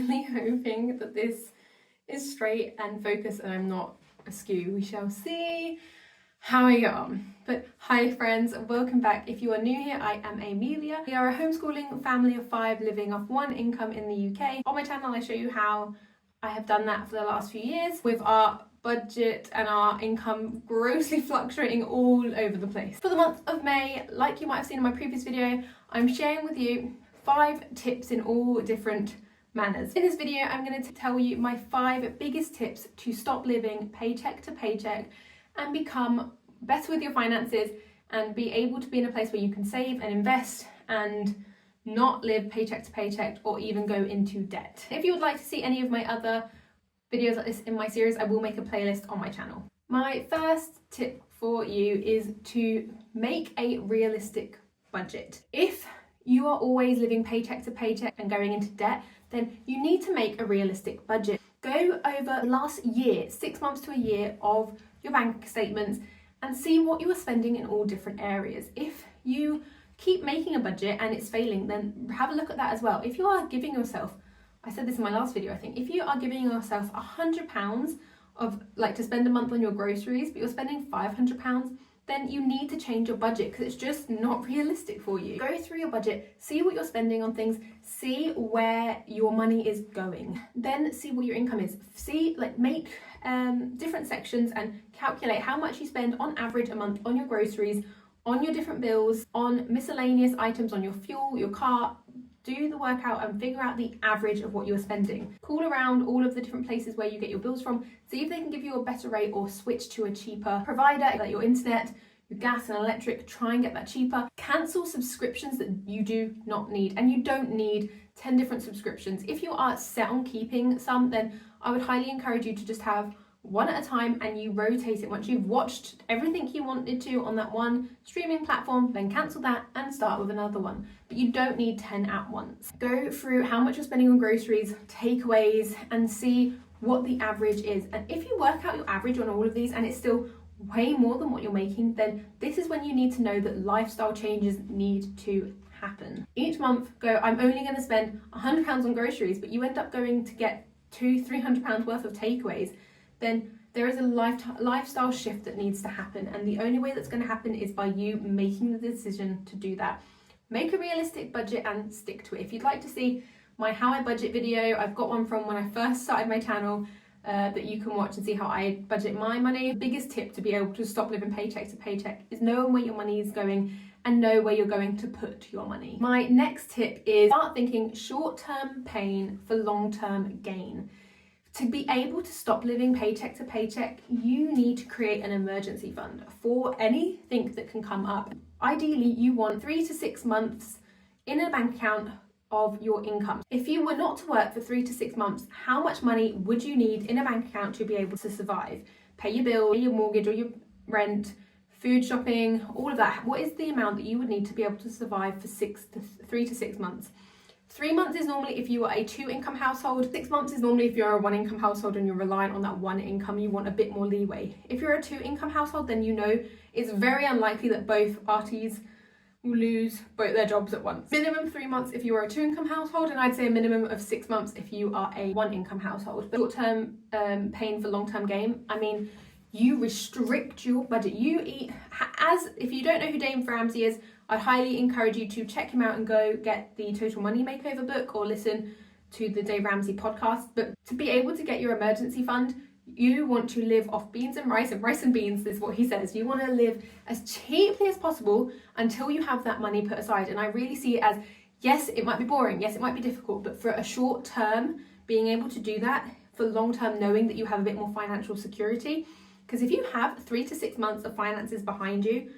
really hoping that this is straight and focused and I'm not askew. We shall see how I get on. But hi friends, welcome back. If you are new here, I am Amelia. We are a homeschooling family of 5 living off 1 income in the UK. On my channel I show you how I have done that for the last few years with our budget and our income grossly fluctuating all over the place. For the month of May, like you might have seen in my previous video, I'm sharing with you 5 tips in all different manners. In this video, I'm going to tell you my 5 biggest tips to stop living paycheck to paycheck and become better with your finances and be able to be in a place where you can save and invest and not live paycheck to paycheck or even go into debt. If you would like to see any of my other videos like this in my series, I will make a playlist on my channel. My first tip for you is to make a realistic budget. If you are always living paycheck to paycheck and going into debt, then you need to make a realistic budget. Go over the last year, 6 months to a year of your bank statements and see what you are spending in all different areas. If you keep making a budget and it's failing, then have a look at that as well. If you are giving yourself, I said this in my last video, I think, if you are giving yourself £100 of to spend a month on your groceries, but you're spending £500, then you need to change your budget because it's just not realistic for you. Go through your budget, see what you're spending on things, see where your money is going, then see what your income is. See, make different sections and calculate how much you spend on average a month on your groceries, on your different bills, on miscellaneous items, on your fuel, your car. Do the workout and figure out the average of what you're spending. Call around all of the different places where you get your bills from, see if they can give you a better rate or switch to a cheaper provider, like your internet, your gas and electric, try and get that cheaper. Cancel subscriptions that you do not need, and you don't need 10 different subscriptions. If you are set on keeping some, then I would highly encourage you to just have one at a time and you rotate it. Once you've watched everything you wanted to on that one streaming platform, then cancel that and start with another one. But you don't need 10 at once. Go through how much you're spending on groceries, takeaways, and see what the average is. And if you work out your average on all of these and it's still way more than what you're making, then this is when you need to know that lifestyle changes need to happen. Each month go, I'm only going to spend £100 on groceries, but you end up going to get £200-300 worth of takeaways, then there is a lifestyle shift that needs to happen, and the only way that's going to happen is by you making the decision to do that. Make a realistic budget and stick to it. If you'd like to see my How I Budget video, I've got one from when I first started my channel that you can watch and see how I budget my money. The biggest tip to be able to stop living paycheck to paycheck is knowing where your money is going and know where you're going to put your money. My next tip is start thinking short-term pain for long-term gain. To be able to stop living paycheck to paycheck, you need to create an emergency fund for anything that can come up. Ideally, you want 3 to 6 months in a bank account of your income. If you were not to work for 3 to 6 months, how much money would you need in a bank account to be able to survive? Pay your bill, pay your mortgage or your rent, food shopping, all of that. What is the amount that you would need to be able to survive for 3 to 6 months? 3 months is normally if you are a 2-income household. 6 months is normally if you're a 1-income household and you're reliant on that one income, you want a bit more leeway. If you're a 2-income household, then you know it's very unlikely that both parties will lose both their jobs at once. Minimum 3 months if you are a 2-income household, and I'd say a minimum of 6 months if you are a 1-income household. But short-term pain for long-term gain, I mean, you restrict your budget. You eat, if you don't know who Dave Ramsey is, I'd highly encourage you to check him out and go get the Total Money Makeover book or listen to the Dave Ramsey podcast. But to be able to get your emergency fund, you want to live off beans and rice and beans is what he says. You want to live as cheaply as possible until you have that money put aside. And I really see it as, yes, it might be boring, yes, it might be difficult, but for a short term, being able to do that, for long term, knowing that you have a bit more financial security. Because if you have 3 to 6 months of finances behind you,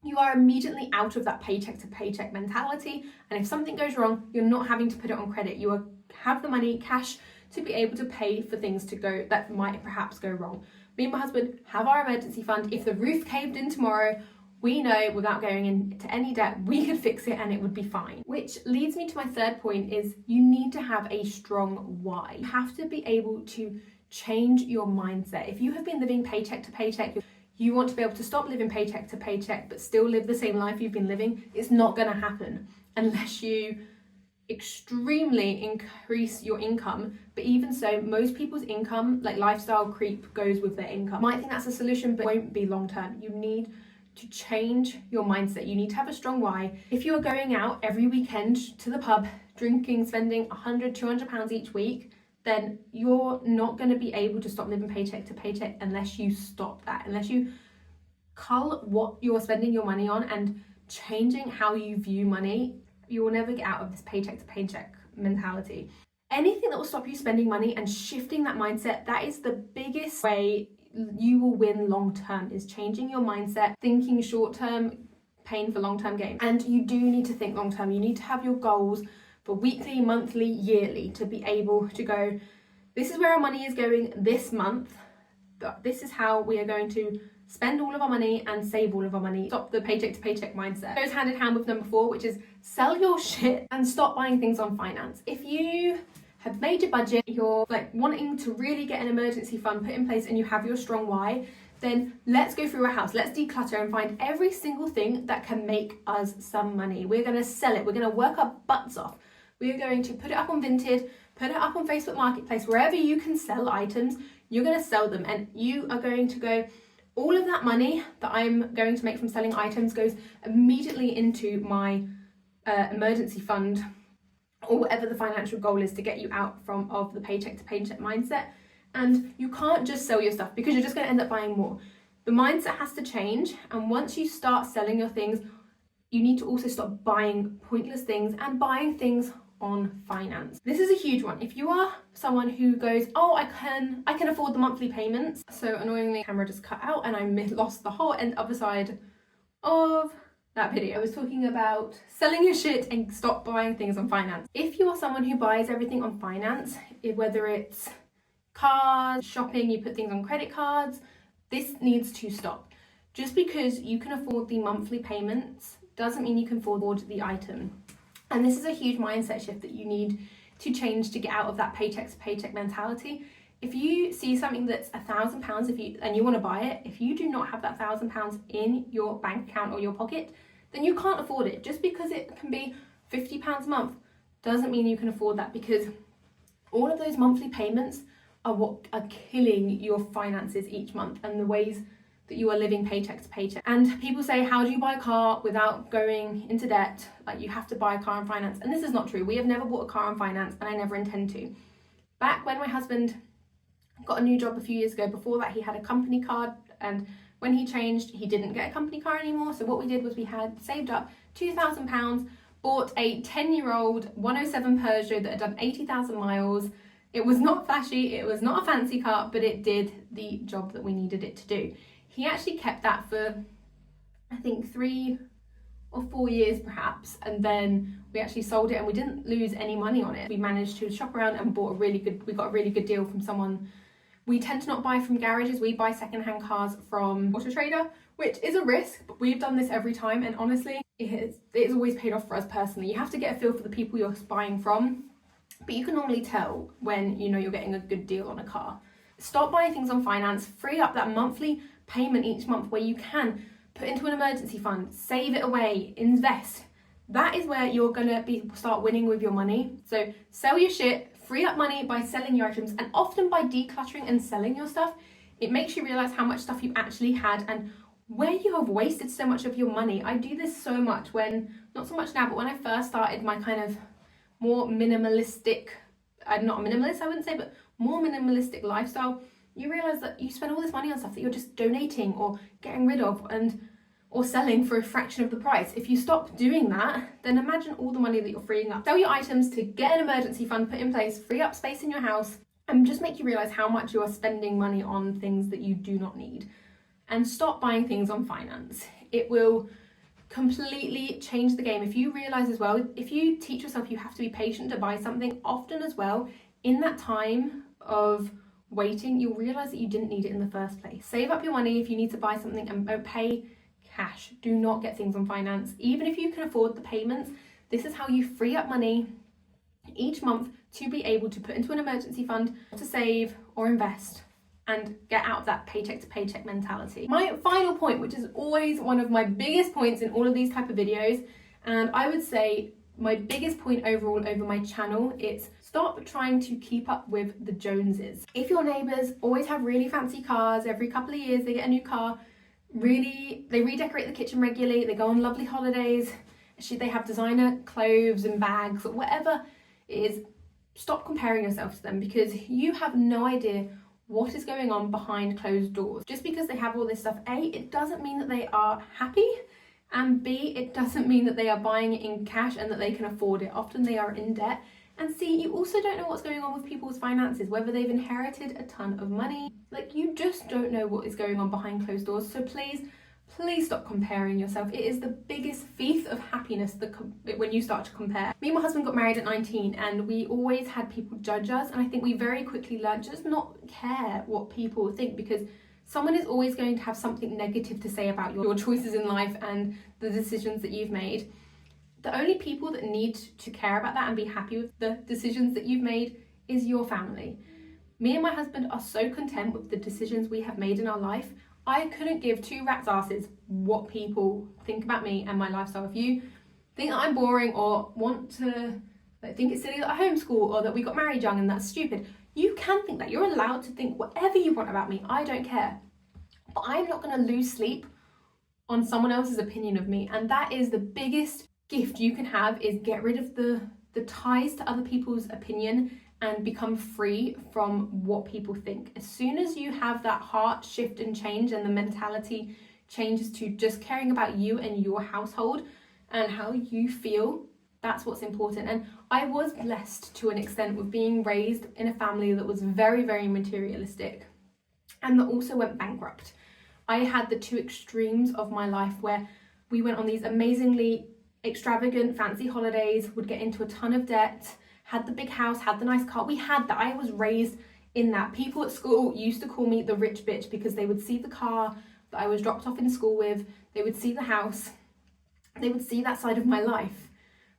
you are immediately out of that paycheck to paycheck mentality. And if something goes wrong, you're not having to put it on credit. You have the money, cash, to be able to pay for things that might perhaps go wrong. Me and my husband have our emergency fund. If the roof caved in tomorrow, we know without going into any debt, we could fix it and it would be fine. Which leads me to my third point is you need to have a strong why. You have to be able to change your mindset. If you have been living paycheck to paycheck, you want to be able to stop living paycheck to paycheck but still live the same life you've been living, it's not going to happen unless you extremely increase your income, but even so, most people's income, like lifestyle creep, goes with their income. You might think that's a solution, but it won't be long term. You need to change your mindset. You need to have a strong why. If you're going out every weekend to the pub, drinking, spending 100, 200 pounds each week, then you're not going to be able to stop living paycheck to paycheck unless you stop that, unless you cull what you're spending your money on and changing how you view money. You will never get out of this paycheck to paycheck mentality. Anything that will stop you spending money and shifting that mindset, that is the biggest way you will win long term, is changing your mindset, thinking short term, pain for long term gain. And you do need to think long term. You need to have your goals for weekly, monthly, yearly, to be able to go, this is where our money is going this month. This is how we are going to spend all of our money and save all of our money. Stop the paycheck to paycheck mindset. It goes hand in hand with number 4, which is sell your shit and stop buying things on finance. If you have made your budget, you're like wanting to really get an emergency fund put in place and you have your strong why, then let's go through our house. Let's declutter and find every single thing that can make us some money. We're going to sell it. We're going to work our butts off. We are going to put it up on Vinted, put it up on Facebook Marketplace, wherever you can sell items, you're going to sell them, and you are going to go, all of that money that I'm going to make from selling items goes immediately into my emergency fund, or whatever the financial goal is to get you out of the paycheck to paycheck mindset. And you can't just sell your stuff because you're just going to end up buying more. The mindset has to change, and once you start selling your things, you need to also stop buying pointless things and buying things on finance. This is a huge one. If you are someone who goes, oh, I can afford the monthly payments. So annoyingly, the camera just cut out and I lost the whole other side of that video. I was talking about selling your shit and stop buying things on finance. If you are someone who buys everything on finance, whether it's cars, shopping, you put things on credit cards, this needs to stop. Just because you can afford the monthly payments doesn't mean you can afford the item. And this is a huge mindset shift that you need to change to get out of that paycheck to paycheck mentality. If you see something that's £1,000 and you want to buy it, if you do not have that £1,000 in your bank account or your pocket, then you can't afford it. Just because it can be £50 a month doesn't mean you can afford that, because all of those monthly payments are what are killing your finances each month and the ways that you are living paycheck to paycheck. And people say, how do you buy a car without going into debt? Like, you have to buy a car on finance. And this is not true. We have never bought a car on finance, and I never intend to. Back when my husband got a new job a few years ago, before that he had a company card, and when he changed, he didn't get a company car anymore. So what we did was we had saved up £2,000, bought a 10-year-old 107 Peugeot that had done 80,000 miles. It was not flashy, it was not a fancy car, but it did the job that we needed it to do. He actually kept that for, I think, 3 or 4 years perhaps, and then we actually sold it and we didn't lose any money on it. We managed to shop around and we got a really good deal from someone. We tend to not buy from garages, we buy secondhand cars from Auto Trader, which is a risk, but we've done this every time, and honestly, it's always paid off for us personally. You have to get a feel for the people you're buying from, but you can normally tell when you know you're getting a good deal on a car. Stop buying things on finance, free up that monthly payment each month where you can put into an emergency fund, save it away, invest. That is where you're gonna start winning with your money. So sell your shit, free up money by selling your items, and often by decluttering and selling your stuff, it makes you realize how much stuff you actually had and where you have wasted so much of your money. I do this so much not so much now, but when I first started my kind of more minimalistic, not a minimalist I wouldn't say, but more minimalistic lifestyle, you realize that you spend all this money on stuff that you're just donating or getting rid of or selling for a fraction of the price. If you stop doing that, then imagine all the money that you're freeing up. Sell your items to get an emergency fund put in place, free up space in your house, and just make you realize how much you are spending money on things that you do not need. And stop buying things on finance. It will completely change the game. If you realize as well, if you teach yourself you have to be patient to buy something, often as well, in that time of waiting, you'll realize that you didn't need it in the first place. Save up your money if you need to buy something and pay cash. Do not get things on finance. Even if you can afford the payments, this is how you free up money each month to be able to put into an emergency fund, to save or invest and get out of that paycheck to paycheck mentality. My final point, which is always one of my biggest points in all of these type of videos, and I would say my biggest point overall over my channel, it's stop trying to keep up with the Joneses. If your neighbours always have really fancy cars, every couple of years they get a new car, really, they redecorate the kitchen regularly, they go on lovely holidays, they have designer clothes and bags, or whatever it is, stop comparing yourself to them, because you have no idea what is going on behind closed doors. Just because they have all this stuff, A, it doesn't mean that they are happy, and B, it doesn't mean that they are buying it in cash and that they can afford it. Often they are in debt. And C, you also don't know what's going on with people's finances, whether they've inherited a ton of money. Like, you just don't know what is going on behind closed doors. So please stop comparing yourself. It is the biggest thief of happiness when you start to compare. Me and my husband got married at 19, and we always had people judge us. And I think we very quickly learned to just not care what people think, because someone is always going to have something negative to say about your choices in life and the decisions that you've made. The only people that need to care about that and be happy with the decisions that you've made is your family. Me and my husband are so content with the decisions we have made in our life. I couldn't give two rat's asses what people think about me and my lifestyle. If you think that I'm boring or want to think it's silly that I homeschool or that we got married young and that's stupid, you can think that. You're allowed to think whatever you want about me. I don't care. But I'm not going to lose sleep on someone else's opinion of me. And that is the biggest gift you can have, is get rid of the ties to other people's opinion and become free from what people think. As soon as you have that heart shift and change, and the mentality changes to just caring about you and your household and how you feel, that's what's important. And I was blessed to an extent with being raised in a family that was very, very materialistic and that also went bankrupt. I had the two extremes of my life where we went on these amazingly extravagant, fancy holidays, would get into a ton of debt, had the big house, had the nice car. We had that. I was raised in that. People at school used to call me the rich bitch because they would see the car that I was dropped off in school with, they would see the house, they would see that side of my life.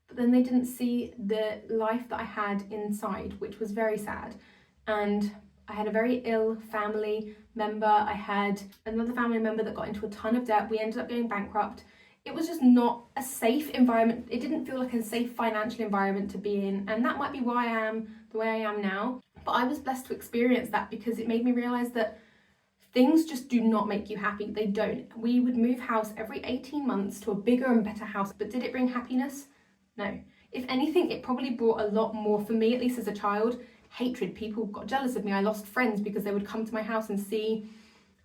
But then they didn't see the life that I had inside, which was very sad. And I had a very ill family member. I had another family member that got into a ton of debt. We ended up going bankrupt. It was just not a safe environment. It didn't feel like a safe financial environment to be in. And that might be why I am the way I am now. But I was blessed to experience that because it made me realize that things just do not make you happy. They don't. We would move house every 18 months to a bigger and better house. But did it bring happiness? No. If anything, it probably brought a lot more, for me at least as a child, hatred. People got jealous of me. I lost friends because they would come to my house and see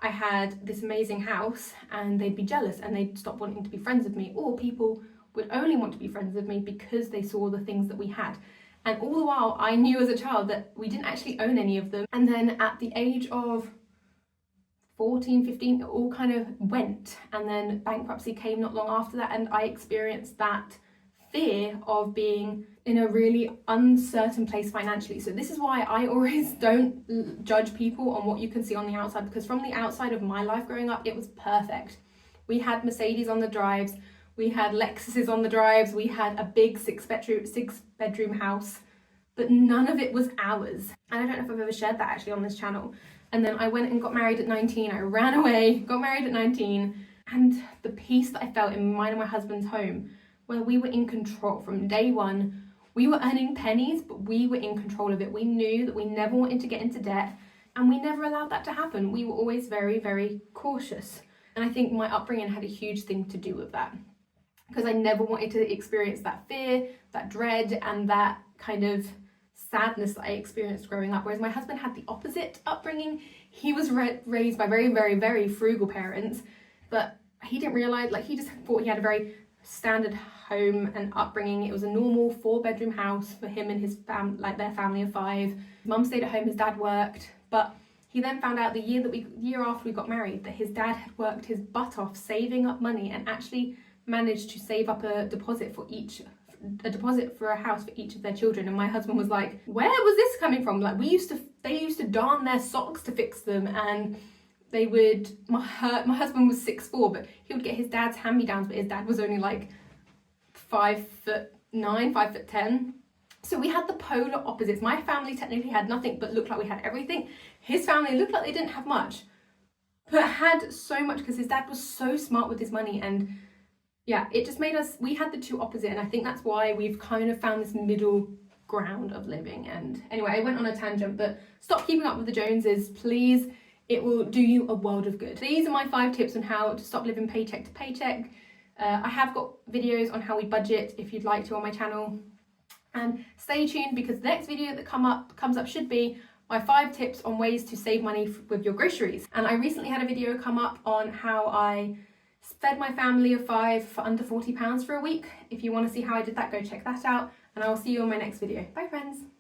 I had this amazing house and they'd be jealous and they'd stop wanting to be friends with me. Or people would only want to be friends with me because they saw the things that we had. And all the while I knew as a child that we didn't actually own any of them. And then at the age of 14, 15, it all kind of went. And then bankruptcy came not long after that, and I experienced that fear of being in a really uncertain place financially. So this is why I always don't judge people on what you can see on the outside, because from the outside of my life growing up, it was perfect. We had Mercedes on the drives, we had Lexuses on the drives, we had a big six bedroom house, but none of it was ours. And I don't know if I've ever shared that actually on this channel. And then I went and got married at 19. I ran away, got married at 19, and the peace that I felt in mine and my husband's home, where we were in control from day one. We were earning pennies, but we were in control of it. We knew that we never wanted to get into debt, and we never allowed that to happen. We were always very, very cautious. And I think my upbringing had a huge thing to do with that, because I never wanted to experience that fear, that dread, and that kind of sadness that I experienced growing up. Whereas my husband had the opposite upbringing. He was raised by very, very, very frugal parents, but he didn't realize, like, he just thought he had a very standard home and upbringing. It was a normal 4-bedroom house for him and his family, like their family of 5. Mum stayed at home, his dad worked, but he then found out the year after we got married that his dad had worked his butt off saving up money and actually managed to save up a deposit for a house for each of their children. And my husband was like, where was this coming from? Like, they used to darn their socks to fix them, and they would, my husband was 6'4", but he would get his dad's hand-me-downs, but his dad was only like 5'9", 5'10". So we had the polar opposites. My family technically had nothing but looked like we had everything. His family looked like they didn't have much, but had so much because his dad was so smart with his money. And yeah, it just made us, we had the two opposite, and I think that's why we've kind of found this middle ground of living. And anyway, I went on a tangent, but stop keeping up with the Joneses, please. It will do you a world of good. These are my 5 tips on how to stop living paycheck to paycheck. I have got videos on how we budget if you'd like to on my channel. And stay tuned, because the next video that comes up should be my 5 tips on ways to save money with your groceries. And I recently had a video come up on how I fed my family of 5 for under £40 for a week. If you want to see how I did that, go check that out, and I will see you on my next video. Bye friends.